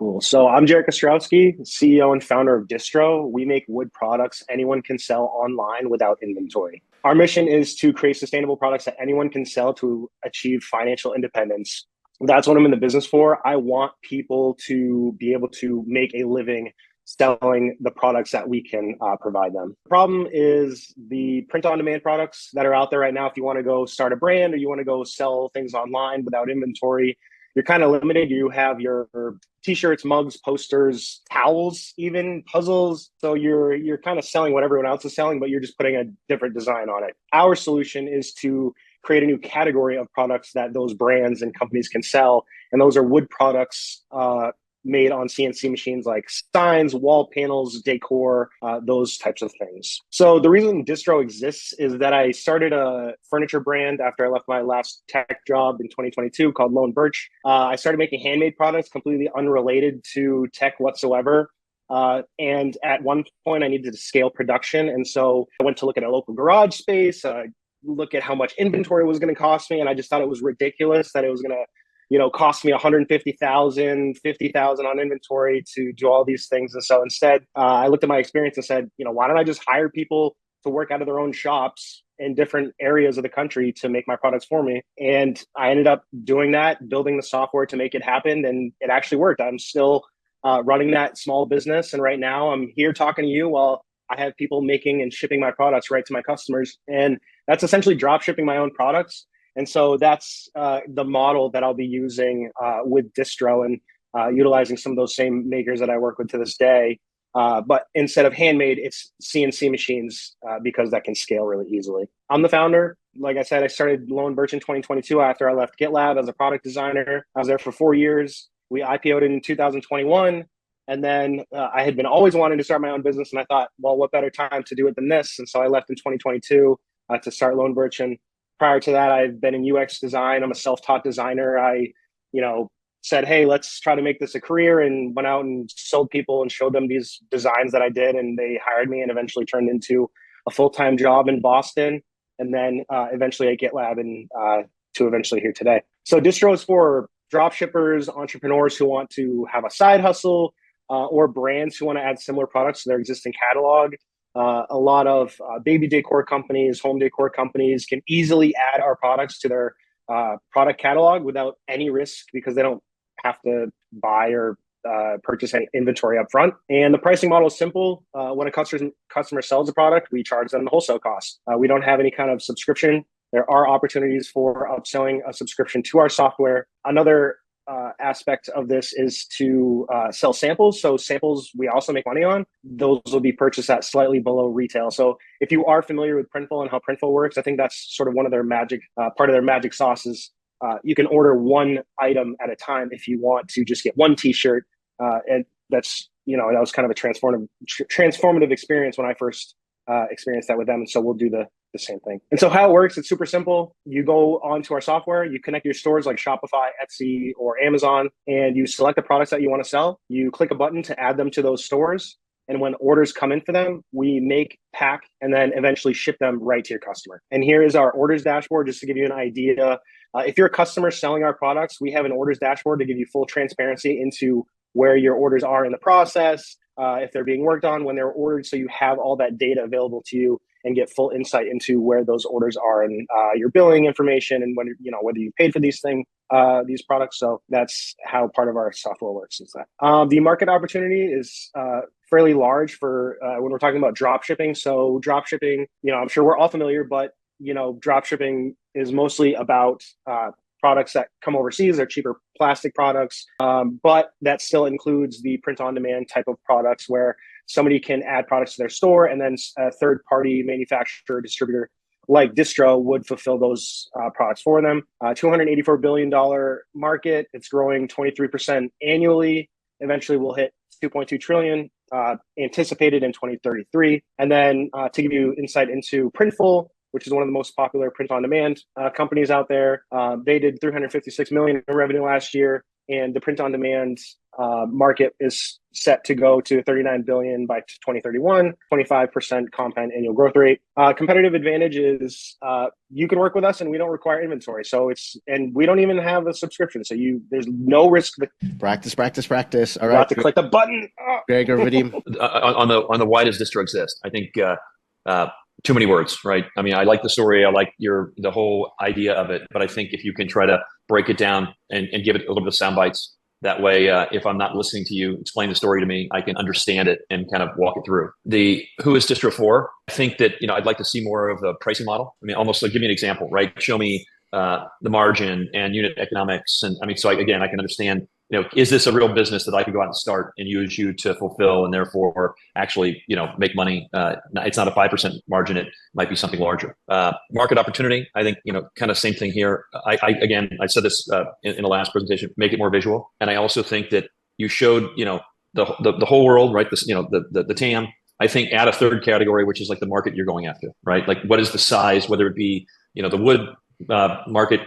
Cool. So I'm Jarek, CEO and founder of Distro. We make wood products anyone can sell online without inventory. Our mission is to create sustainable products that anyone can sell to achieve financial independence. That's what I'm in the business for. I want people to be able to make a living selling the products that we can provide them. The problem is the print-on-demand products that are out there right now. If you want to go start a brand or you want to go sell things online without inventory, you're kind of limited. You have your t-shirts, mugs, posters, towels, even puzzles. So you're kind of selling what everyone else is selling, but you're just putting a different design on it. Our solution is to create a new category of products that those brands and companies can sell. And those are wood products made on CNC machines, like signs, wall panels, decor, those types of things. So the reason Distro exists is that I started a furniture brand after I left my last tech job in 2022 called Lone Birch. I started making handmade products completely unrelated to tech whatsoever. And at one point I needed to scale production. And so I went to look at a local garage space, look at how much inventory was going to cost me. And I just thought it was ridiculous that it was going to cost me 150,000, 50,000 on inventory to do all these things. And so instead, I looked at my experience and said, why don't I just hire people to work out of their own shops in different areas of the country to make my products for me? And I ended up doing that, building the software to make it happen. And it actually worked. I'm still running that small business. And right now I'm here talking to you while I have people making and shipping my products right to my customers. And that's essentially drop shipping my own products. And so that's the model that I'll be using with Distro and utilizing some of those same makers that I work with to this day. But instead of handmade, it's CNC machines because that can scale really easily. I'm the founder. Like I said, I started Lone Birch in 2022 after I left GitLab as a product designer. I was there for 4 years. We IPO'd in 2021. And then I had been always wanting to start my own business. And I thought, well, what better time to do it than this? And so I left in 2022 to start Lone Birch. And prior to that, I've been in UX design. I'm a self-taught designer. I, said, hey, let's try to make this a career, and went out and sold people and showed them these designs that I did. And they hired me and eventually turned into a full-time job in Boston. And then eventually at GitLab and to eventually here today. So Distro is for drop shippers, entrepreneurs who want to have a side hustle, or brands who want to add similar products to their existing catalog. A lot of baby decor companies, home decor companies can easily add our products to their product catalog without any risk because they don't have to buy or purchase any inventory up front. And the pricing model is simple. When a customer sells a product, we charge them the wholesale cost. We don't have any kind of subscription. There are opportunities for upselling a subscription to our software. Another aspect of this is to sell samples. So samples we also make money on. Those will be purchased at slightly below retail. So if you are familiar with Printful and how Printful works, I think that's sort of one of their magic, part of their magic sauce is you can order one item at a time if you want to just get one t-shirt. And that's, that was kind of a transformative experience when I first experienced that with them. And so we'll do the same thing. And so how it works, it's super simple. You go onto our software, you connect your stores like Shopify, Etsy, or Amazon, and you select the products that you want to sell. You click a button to add them to those stores. And when orders come in for them, we make, pack, and then eventually ship them right to your customer. And here is our orders dashboard, just to give you an idea. If you're a customer selling our products, we have an orders dashboard to give you full transparency into where your orders are in the process, if they're being worked on, when they're ordered. So you have all that data available to you and get full insight into where those orders are and your billing information and when, whether you paid for these products. So that's how part of our software works is that. The market opportunity is fairly large for when we're talking about drop shipping. So drop shipping, I'm sure we're all familiar, but, drop shipping is mostly about products that come overseas. They're cheaper plastic products, but that still includes the print-on-demand type of products where somebody can add products to their store and then a third-party manufacturer, distributor like Distro would fulfill those products for them. $284 billion market. It's growing 23% annually. Eventually, we'll hit 2.2 trillion, anticipated in 2033. And then to give you insight into Printful, which is one of the most popular print-on-demand companies out there. They did 356 million in revenue last year. and the print-on-demand market is set to go to 39 billion by 2031, 25% compound annual growth rate. Competitive advantage is you can work with us and we don't require inventory. And we don't even have a subscription. So there's no risk. Practice. All right. You have to click the button. Greg or Vadim? on the why does distro exist? I think too many words, right? I mean, I like the story. I like the whole idea of it. But I think if you can try to break it down and give it a little bit of sound bites, that way, if I'm not listening to you explain the story to me, I can understand it and kind of walk it through. Who is distro for? I think that, I'd like to see more of the pricing model. I mean, almost like give me an example, right? Show me the margin and unit economics. And I mean, so I can understand, is this a real business that I could go out and start and use you to fulfill and therefore actually, make money? It's not a 5% margin. It might be something larger. Market opportunity. I think, kind of same thing here. I said this in the last presentation, make it more visual. And I also think that you showed, the whole world, right? This, the TAM. I think add a third category, which is like the market you're going after, right? Like what is the size, whether it be, the wood market,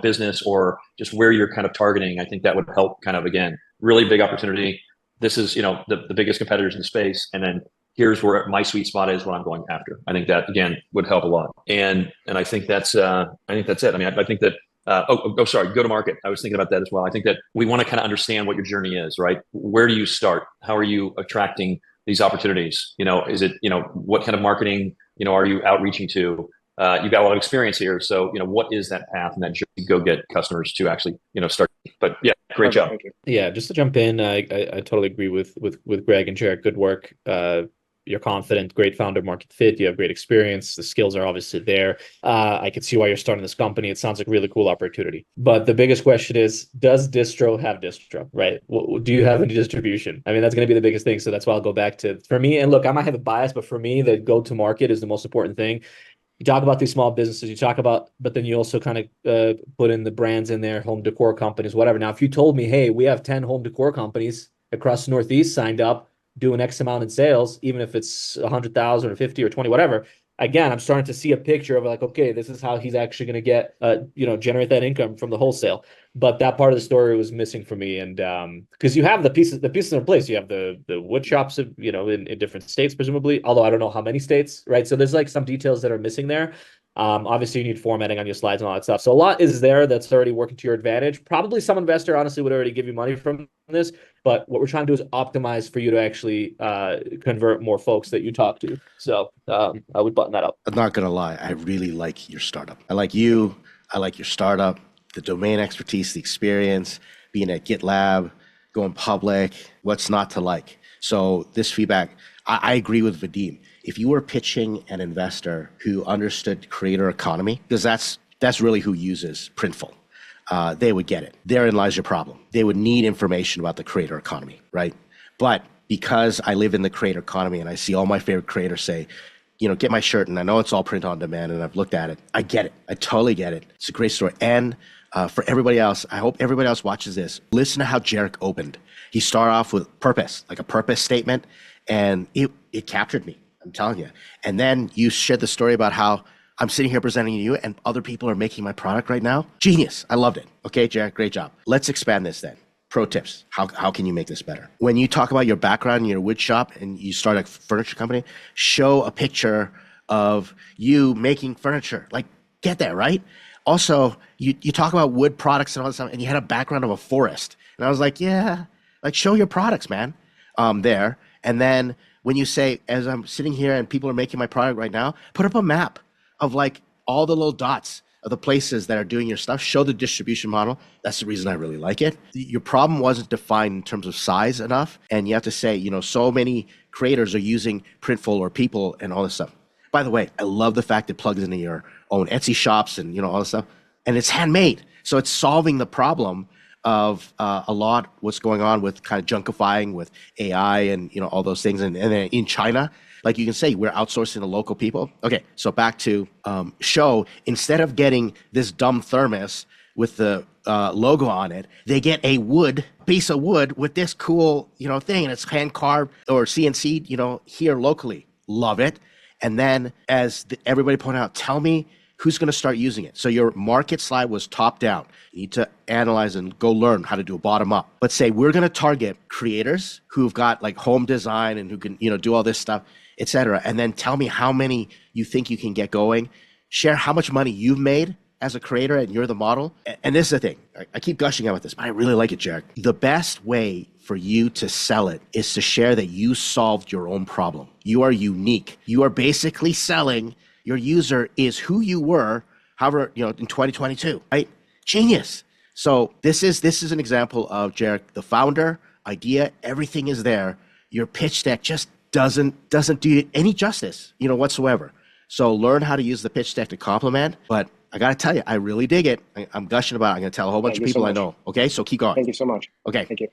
business, or just where you're kind of targeting. I think that would help kind of, again, really big opportunity. This is, the biggest competitors in the space. And then here's where my sweet spot is, what I'm going after. I think that, again, would help a lot. And I think that's it. I mean, I think that, sorry, go to market. I was thinking about that as well. I think that we want to kind of understand what your journey is, right? Where do you start? How are you attracting these opportunities? Is it, what kind of marketing, are you outreaching to? You've got a lot of experience here. So, what is that path and that journey to go get customers to actually, start? But yeah, great job. Thank you. Yeah, just to jump in, I totally agree with Greg and Jarek. Good work. You're confident, great founder market fit. You have great experience. The skills are obviously there. I can see why you're starting this company. It sounds like a really cool opportunity. But the biggest question is, does distro have distro, right? Do you have any distribution? I mean, that's going to be the biggest thing. So that's why I'll go back to, for me, and look, I might have a bias, but for me, the go-to-market is the most important thing. You talk about these small businesses, but then you also kind of put in the brands in there, home decor companies, whatever. Now, if you told me, hey, we have 10 home decor companies across the Northeast signed up, doing X amount in sales, even if it's 100,000 or 50 or 20, whatever. Again, I'm starting to see a picture of like, okay, this is how he's actually going to get, generate that income from the wholesale. But that part of the story was missing for me. And because you have the pieces in place, you have the wood shops, in different states, presumably, although I don't know how many states, right? So there's like some details that are missing there. Obviously, you need formatting on your slides and all that stuff. So a lot is there that's already working to your advantage. Probably some investor, honestly, would already give you money from this. But what we're trying to do is optimize for you to actually convert more folks that you talk to. So I would button that up. I'm not going to lie. I really like your startup. I like you. I like your startup, the domain expertise, the experience, being at GitLab, going public, what's not to like. So this feedback, I agree with Vadim. If you were pitching an investor who understood creator economy, because that's really who uses Printful, they would get it. Therein lies your problem. They would need information about the creator economy, right? But because I live in the creator economy and I see all my favorite creators say, get my shirt, and I know it's all print on demand and I've looked at it. I get it. I totally get it. It's a great story. And for everybody else, I hope everybody else watches this. Listen to how Jarek opened. He started off with purpose, like a purpose statement, and it captured me. I'm telling you. And then you shared the story about how I'm sitting here presenting to you and other people are making my product right now. Genius. I loved it. Okay, Jarek, great job. Let's expand this then. Pro tips. How can you make this better? When you talk about your background in your wood shop and you start a furniture company, show a picture of you making furniture. Like, get that, right? Also, you talk about wood products and all this stuff, and you had a background of a forest. And I was like, yeah, like show your products, man, there. And then when you say, as I'm sitting here and people are making my product right now, put up a map of like all the little dots of the places that are doing your stuff, show the distribution model. That's the reason I really like it. Your problem wasn't defined in terms of size enough. And you have to say, so many creators are using Printful or people and all this stuff. By the way, I love the fact it plugs into your own Etsy shops and, all this stuff. And it's handmade. So it's solving the problem of a lot what's going on with kind of junkifying with AI and, all those things. And then in China, like you can say, we're outsourcing to local people. Okay, so back to show, instead of getting this dumb thermos with the logo on it, they get a piece of wood with this cool, thing, and it's hand carved or CNC'd, here locally. Love it. And then as everybody pointed out, tell me who's going to start using it? So your market slide was top down. You need to analyze and go learn how to do a bottom up. Let's say we're going to target creators who've got like home design and who can, do all this stuff, etc. And then tell me how many you think you can get going. Share how much money you've made as a creator and you're the model. And this is the thing. I keep gushing about this, but I really like it, Jarek. The best way for you to sell it is to share that you solved your own problem. You are unique. You are basically selling your user is who you were, however, in 2022, right? Genius. So this is an example of Jarek, the founder, idea, everything is there. Your pitch deck just doesn't do it any justice, whatsoever. So learn how to use the pitch deck to complement, but I got to tell you, I really dig it. I'm gushing about it. I'm going to tell a whole bunch of people I know. Okay, so keep going. Thank you so much. Okay. Thank you.